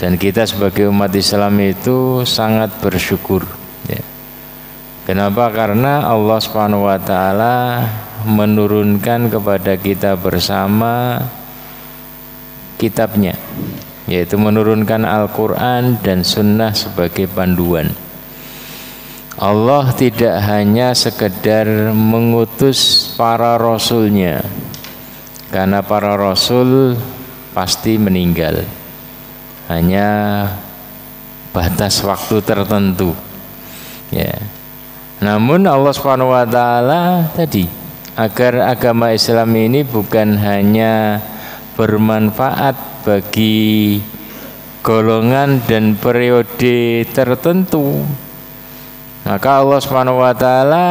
Dan kita sebagai umat Islam itu sangat bersyukur, ya. Kenapa? Karena Allah Subhanahu wa taala menurunkan kepada kita bersama kitabnya, yaitu menurunkan Al-Quran dan Sunnah sebagai panduan. Allah tidak hanya sekedar mengutus para rasulnya, karena para rasul pasti meninggal, hanya batas waktu tertentu, ya. Namun Allah Subhanahu wa taala tadi agar agama Islam ini bukan hanya bermanfaat bagi golongan dan periode tertentu, maka Allah Subhanahu wa taala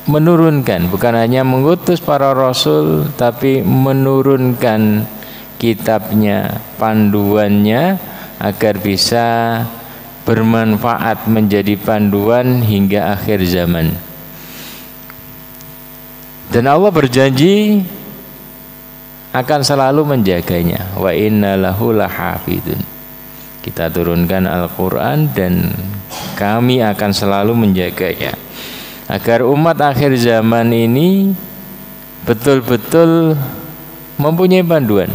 menurunkan, bukan hanya mengutus para rasul, tapi menurunkan kitabnya, panduannya, agar bisa bermanfaat menjadi panduan hingga akhir zaman. Dan Allah berjanji akan selalu menjaganya. Wa inna lahu lahafidun. Kita turunkan Al-Quran dan kami akan selalu menjaganya, agar umat akhir zaman ini betul-betul mempunyai panduan.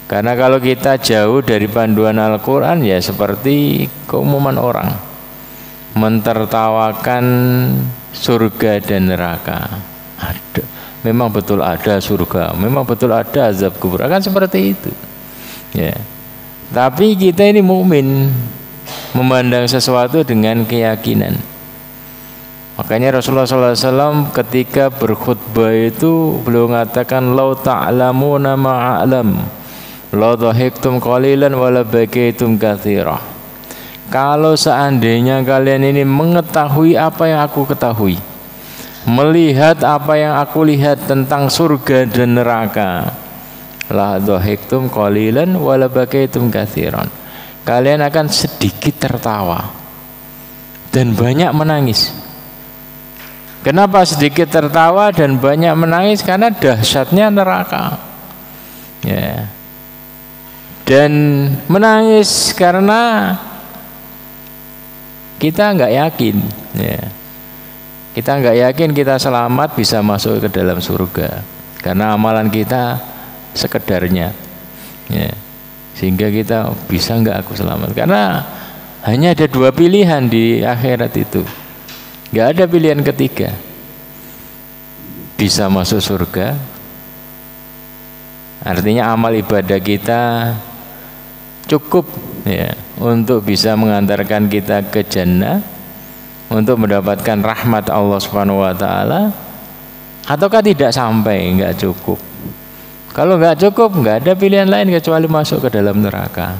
Karena kalau kita jauh dari panduan Al-Quran, ya seperti keumuman orang mentertawakan surga dan neraka. Memang betul ada surga, memang betul ada azab kubur, akan seperti itu, ya. Tapi kita ini mukmin, memandang sesuatu dengan keyakinan. Makanya Rasulullah SAW ketika berkhutbah itu beliau mengatakan, lau ta'lamuna ma'alam, lau dhahiktum qalilan wala bakaitum katsira. Kalau seandainya kalian ini mengetahui apa yang aku ketahui, melihat apa yang aku lihat tentang surga dan neraka, la dhahiktum qalilan wala bakaitum katsiran, kalian akan sedikit tertawa dan banyak menangis. Kenapa sedikit tertawa dan banyak menangis? Karena dahsyatnya neraka, ya. Dan menangis karena kita nggak yakin, ya. Kita nggak yakin kita selamat bisa masuk ke dalam surga, karena amalan kita sekedarnya, ya. Sehingga kita bisa nggak aku selamat, karena hanya ada dua pilihan di akhirat itu, nggak ada pilihan ketiga. Bisa masuk surga, artinya amal ibadah kita cukup, ya, untuk bisa mengantarkan kita ke jannah, untuk mendapatkan rahmat Allah Subhanahu wa taala, ataukah tidak sampai, nggak cukup. Kalau nggak cukup, nggak ada pilihan lain kecuali masuk ke dalam neraka.